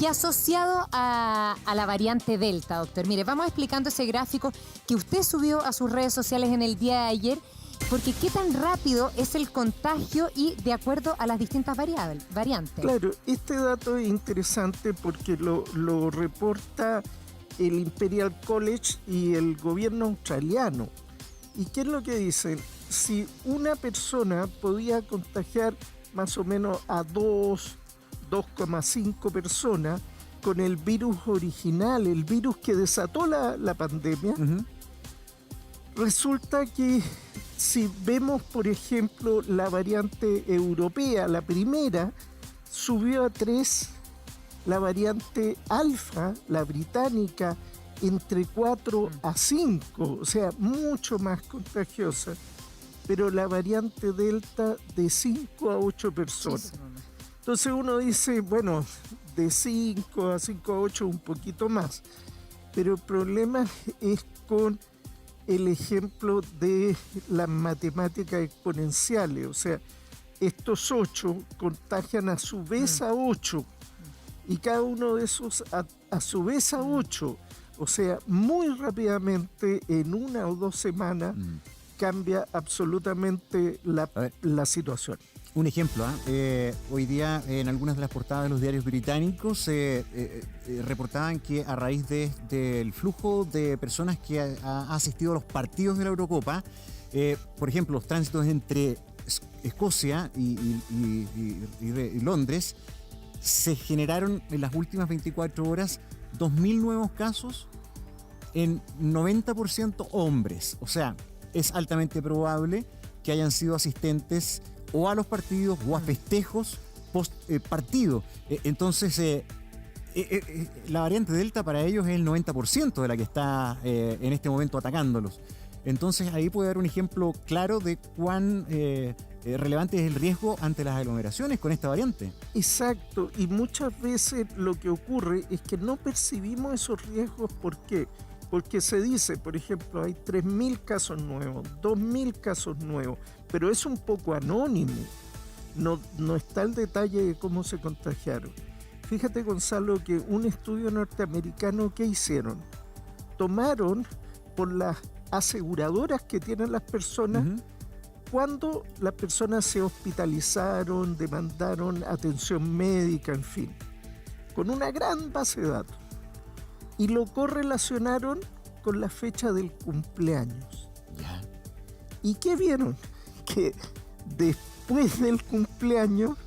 Y asociado a la variante Delta, doctor. Mire, vamos explicando ese gráfico que usted subió a sus redes sociales en el día de ayer, porque qué tan rápido es el contagio y de acuerdo a las distintas variantes. Claro, este dato es interesante porque lo reporta el Imperial College y el gobierno australiano. ¿Y qué es lo que dicen? Si una persona podía contagiar más o menos a 2,5 personas con el virus original, el virus que desató la pandemia, resulta que si vemos, por ejemplo, la variante europea, la primera, subió a 3, la variante alfa, la británica, entre 4 a 5, o sea, mucho más contagiosa, pero la variante delta de 5 a 8 personas. Entonces uno dice, bueno, de 5 a 8 un poquito más, pero el problema es con el ejemplo de las matemáticas exponenciales, o sea, estos 8 contagian a su vez a 8, y cada uno de esos a su vez a 8, o sea, muy rápidamente, en 1 o 2 semanas, cambia absolutamente la situación. Un ejemplo, hoy día en algunas de las portadas de los diarios británicos reportaban que a raíz del flujo de personas que ha asistido a los partidos de la Eurocopa, por ejemplo, los tránsitos entre Escocia y Londres, se generaron en las últimas 24 horas 2.000 nuevos casos, en 90% hombres. O sea, es altamente probable que hayan sido asistentes o a los partidos o a festejos post partido. Entonces, la variante Delta para ellos es el 90% de la que está en este momento atacándolos. Entonces, ahí puede haber un ejemplo claro de cuán relevante es el riesgo ante las aglomeraciones con esta variante. Exacto, y muchas veces lo que ocurre es que no percibimos esos riesgos. ¿Por qué? Porque se dice, por ejemplo, hay 3.000 casos nuevos, 2.000 casos nuevos, pero es un poco anónimo. No está el detalle de cómo se contagiaron. Fíjate, Gonzalo, que un estudio norteamericano, ¿qué hicieron? Tomaron por las aseguradoras que tienen las personas, cuando las personas se hospitalizaron, demandaron atención médica, en fin, con una gran base de datos. Y lo correlacionaron con la fecha del cumpleaños. Ya. ¿Y qué vieron? Que después del cumpleaños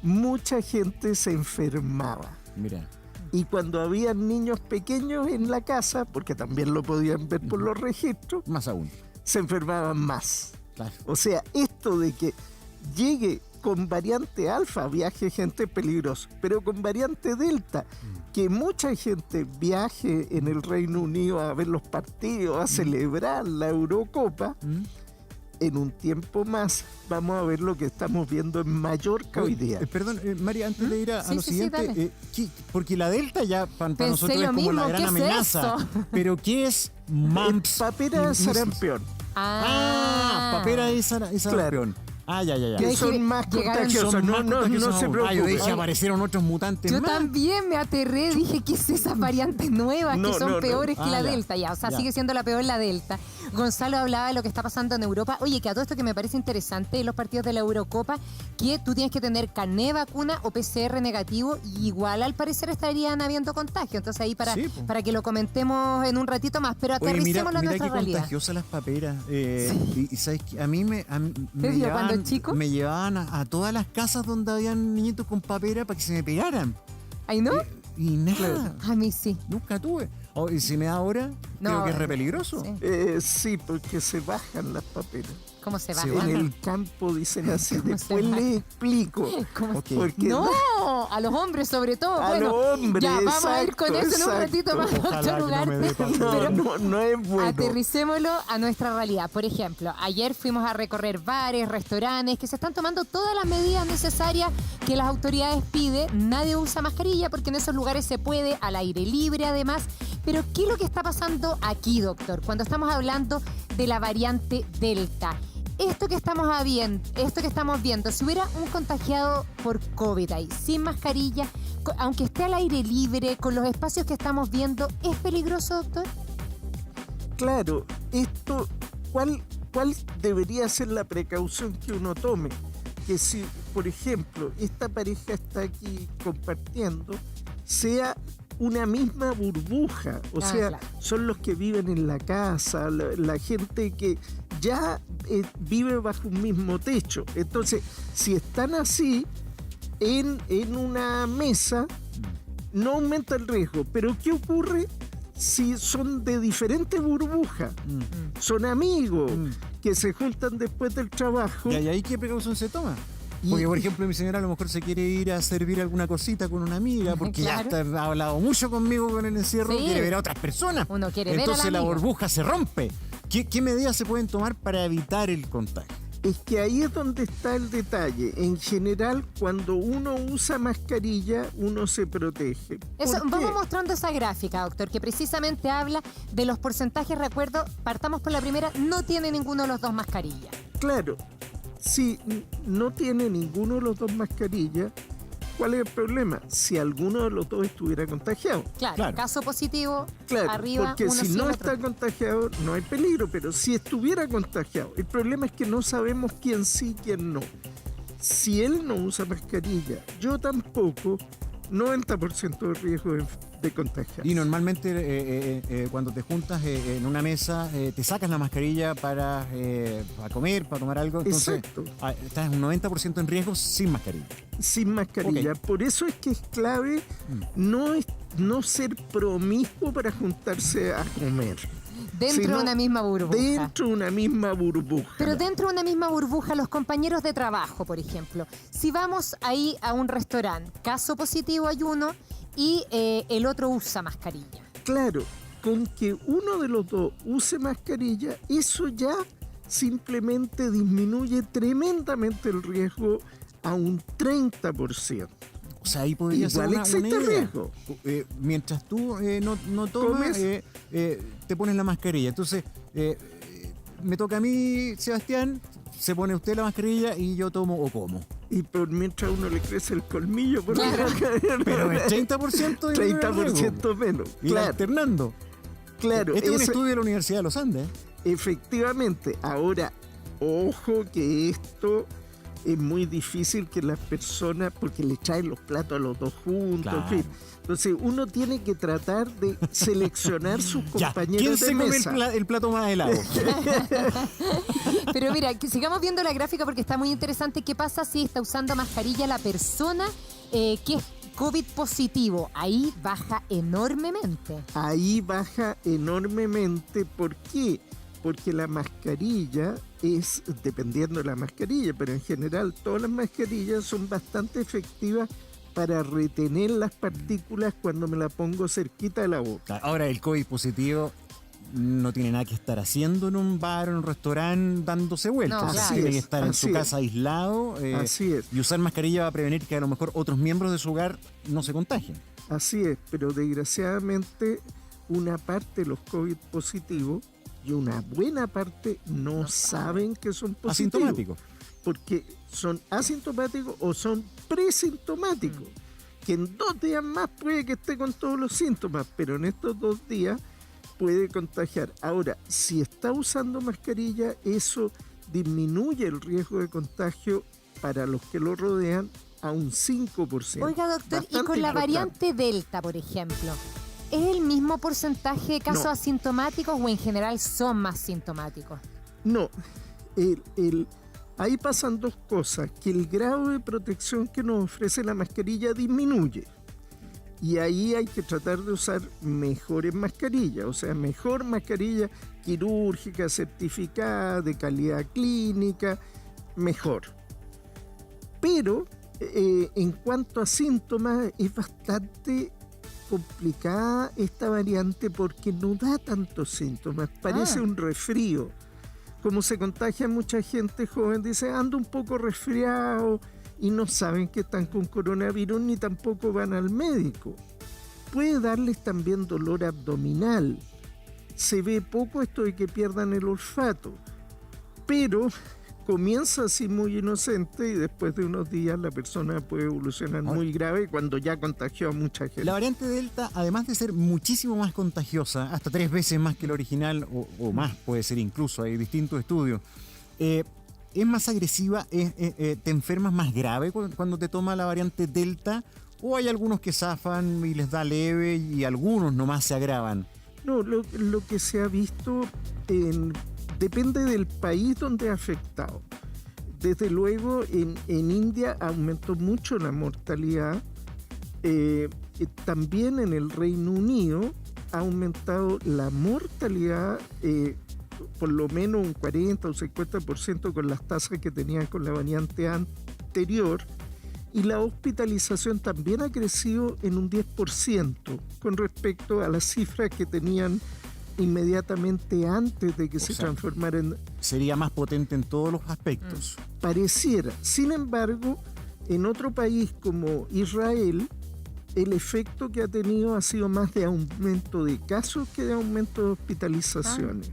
mucha gente se enfermaba. Mira. Y cuando había niños pequeños en la casa, porque también lo podían ver por los registros, Más aún. se enfermaban más. Claro. O sea, esto de que llegue con variante alfa, viaje gente peligrosa, pero con variante delta, que mucha gente viaje en el Reino Unido a ver los partidos, a celebrar la Eurocopa, en un tiempo más vamos a ver lo que estamos viendo en Mallorca hoy día. Perdón, María, antes de ir a lo siguiente, porque la Delta ya para nosotros es como mismo, la gran amenaza. Pero ¿qué es mumps? Papera de sarampión. Papera de sarampión. Ya. Que son más contagiosos, no se preocupen. Yo dije, aparecieron otros mutantes Yo más. también me aterré, dije, ¿qué es esas variantes nuevas que son peores que la Delta? Ya, o sea, sigue siendo la peor la Delta. Gonzalo hablaba de lo que está pasando en Europa. Oye, que a todo esto que me parece interesante, los partidos de la Eurocopa, que tú tienes que tener carné de vacuna o PCR negativo, y igual al parecer estarían habiendo contagio. Entonces ahí para que lo comentemos en un ratito más, pero aterricémoslo a nuestra realidad. Mira qué contagiosas las paperas. Y sabes que a mí me llevaban a todas las casas donde habían niñitos con papera para que se me pegaran. ¿Ay, no? Y nada. A mí sí. Nunca tuve. Y si me da ahora, creo que es re peligroso. Sí, porque se bajan las paperas. ¿Cómo se bajan? En el campo dicen así. Después les explico. Okay. No, a los hombres sobre todo. A los hombres, ya vamos a ir con eso en un ratito más, doctor Ugarte. No es bueno. Aterricémoslo a nuestra realidad. Por ejemplo, ayer fuimos a recorrer bares, restaurantes, que se están tomando todas las medidas necesarias que las autoridades piden. Nadie usa mascarilla porque en esos lugares se puede, al aire libre además. Pero ¿qué es lo que está pasando aquí, doctor? Cuando estamos hablando de la variante Delta, esto que estamos viendo, si hubiera un contagiado por COVID ahí, sin mascarilla, aunque esté al aire libre, con los espacios que estamos viendo, ¿es peligroso, doctor? Claro, ¿cuál debería ser la precaución que uno tome? Que si, por ejemplo, esta pareja está aquí compartiendo, sea una misma burbuja, o sea, claro. Son los que viven en la casa, la gente que ya vive bajo un mismo techo. Entonces, si están así en una mesa, no aumenta el riesgo. Pero ¿qué ocurre si son de diferentes burbujas? Son amigos que se juntan después del trabajo. ¿Y ahí qué precaución se toma? Porque, por ejemplo, mi señora a lo mejor se quiere ir a servir alguna cosita con una amiga porque Claro. ya ha hablado mucho conmigo con el encierro, Sí. quiere ver a otras personas. Uno quiere ver a la Entonces la amiga. burbuja se rompe. ¿Qué medidas se pueden tomar para evitar el contagio? Es que ahí es donde está el detalle. En general, cuando uno usa mascarilla, uno se protege. Eso, ¿Por qué? vamos mostrando esa gráfica, doctor, que precisamente habla de los porcentajes. Recuerdo, partamos por la primera, no tiene ninguno de los dos mascarilla. Claro, si no tiene ninguno de los dos mascarilla, ¿cuál es el problema? Si alguno de los dos estuviera contagiado. Claro. Caso positivo, Claro, arriba, porque uno si sí, no el otro está contagiado no hay peligro, pero si estuviera contagiado, el problema es que no sabemos quién sí, quién no. Si él no usa mascarilla, yo tampoco, 90% de riesgo de contagiar. Y normalmente cuando te juntas en una mesa, te sacas la mascarilla para comer, para tomar algo. Entonces, Exacto. Estás en un 90% en riesgo sin mascarilla. Sin mascarilla. Ok. Por eso es que es clave no ser promiscuo para juntarse a comer. dentro sino de una misma burbuja. Dentro de una misma burbuja. Pero dentro de una misma burbuja, los compañeros de trabajo, por ejemplo, si vamos ahí a un restaurante, caso positivo hay uno y el otro usa mascarilla. Claro, con que uno de los dos use mascarilla, eso ya simplemente disminuye tremendamente el riesgo a un 30%. O sea, ahí podría ser Igual una existe idea. riesgo. Mientras tú no tomas, ¿Comes? te pones la mascarilla. Entonces, me toca a mí, Sebastián, se pone usted la mascarilla y yo tomo o como. Y por mientras uno le crece el colmillo, por Claro. Pero el 30% de 30% menos. Ir Claro, alternando. claro. Este es un eso- estudio de la Universidad de los Andes. Efectivamente. Ahora, ojo que esto es muy difícil que las personas, porque le traen los platos a los dos juntos, Claro. en fin. Entonces, uno tiene que tratar de seleccionar sus Ya, compañeros ¿quién de se come mesa. el plato más helado? Pero mira, que sigamos viendo la gráfica porque está muy interesante. ¿Qué pasa si está usando mascarilla la persona que es COVID positivo? Ahí baja enormemente. Ahí baja enormemente. ¿Por qué? Porque la mascarilla es, dependiendo de la mascarilla, pero en general todas las mascarillas son bastante efectivas para retener las partículas cuando me la pongo cerquita de la boca. Ahora, el COVID positivo no tiene nada que estar haciendo en un bar o en un restaurante dándose vueltas. No, O sea, claro. tiene Así que es, estar en su así es. casa aislado. Así es. Y usar mascarilla va a prevenir que a lo mejor otros miembros de su hogar no se contagien. Así es, pero desgraciadamente una parte de los COVID positivos y una buena parte no saben que son positivos. Asintomáticos. Porque son asintomáticos o son presintomáticos, que en 2 días más puede que esté con todos los síntomas, pero en estos 2 días puede contagiar. Ahora, si está usando mascarilla, eso disminuye el riesgo de contagio para los que lo rodean a un 5%. Oiga, doctor, y Bastante con la importante. variante Delta, por ejemplo, ¿es el mismo porcentaje de casos No. asintomáticos o en general son más sintomáticos? No, ahí pasan 2 cosas, que el grado de protección que nos ofrece la mascarilla disminuye. Y ahí hay que tratar de usar mejores mascarillas, o sea, mejor mascarilla quirúrgica, certificada, de calidad clínica, mejor. Pero en cuanto a síntomas, es bastante complicada esta variante porque no da tantos síntomas, parece un resfrío. Como se contagia mucha gente joven, dice, ando un poco resfriado y no saben que están con coronavirus ni tampoco van al médico. Puede darles también dolor abdominal. Se ve poco esto de que pierdan el olfato, pero comienza así muy inocente y después de unos días la persona puede evolucionar muy grave cuando ya contagió a mucha gente. La variante Delta, además de ser muchísimo más contagiosa, hasta 3 veces más que la original o más, puede ser incluso, hay distintos estudios, es más agresiva, te enfermas más grave cuando te toma la variante Delta, o hay algunos que zafan y les da leve y algunos nomás se agravan. No, lo que se ha visto depende del país donde ha afectado. Desde luego en India aumentó mucho la mortalidad. También en el Reino Unido ha aumentado la mortalidad por lo menos un 40 o 50% con las tasas que tenían con la variante anterior. Y la hospitalización también ha crecido en un 10% con respecto a las cifras que tenían inmediatamente antes de que se transformara en... Sería más potente en todos los aspectos. Pareciera. Sin embargo, en otro país como Israel, el efecto que ha tenido ha sido más de aumento de casos que de aumento de hospitalizaciones.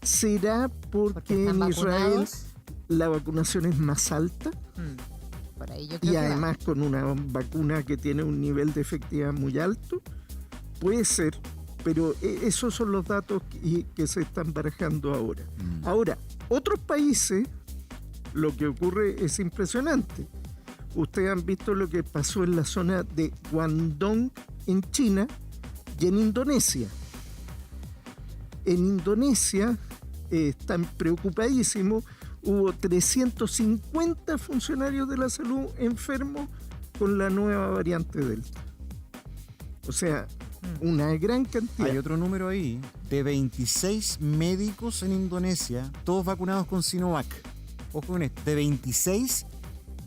¿Será porque en Israel la vacunación es más alta? Por ahí yo creo Y que además con una vacuna que tiene un nivel de efectividad muy alto, puede ser, pero esos son los datos que se están barajando ahora. Ahora, otros países, lo que ocurre es impresionante. Ustedes han visto lo que pasó en la zona de Guangdong en China y en Indonesia. En Indonesia están preocupadísimos. Hubo 350 funcionarios de la salud enfermos con la nueva variante Delta. O sea, una gran cantidad. Hay otro número ahí, de 26 médicos en Indonesia, todos vacunados con Sinovac. Ojo con esto, de 26,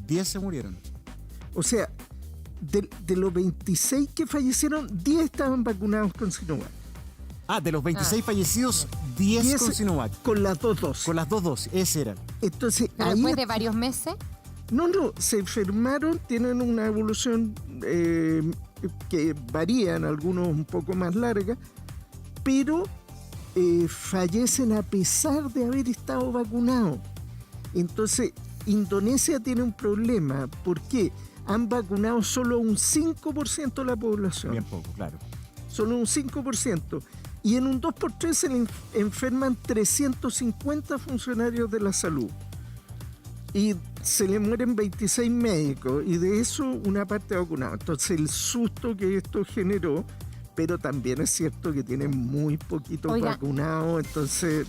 10 se murieron. O sea, de los 26 que fallecieron, 10 estaban vacunados con Sinovac. De los 26 fallecidos, 10 con Sinovac. Con las dos dosis. Con las 2 dosis, ese era. Entonces, ¿pero después de varios meses? No, se enfermaron, tienen una evolución que varían, algunos un poco más larga, pero fallecen a pesar de haber estado vacunados. Entonces, Indonesia tiene un problema. ¿Por qué? Han vacunado solo un 5% de la población. Bien poco, claro. Solo un 5%. Y en un 2x3 se le enferman 350 funcionarios de la salud. Y se le mueren 26 médicos. Y de eso una parte vacunada. Entonces el susto que esto generó, pero también es cierto que tienen muy poquitos vacunados. Entonces...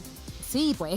Sí, pues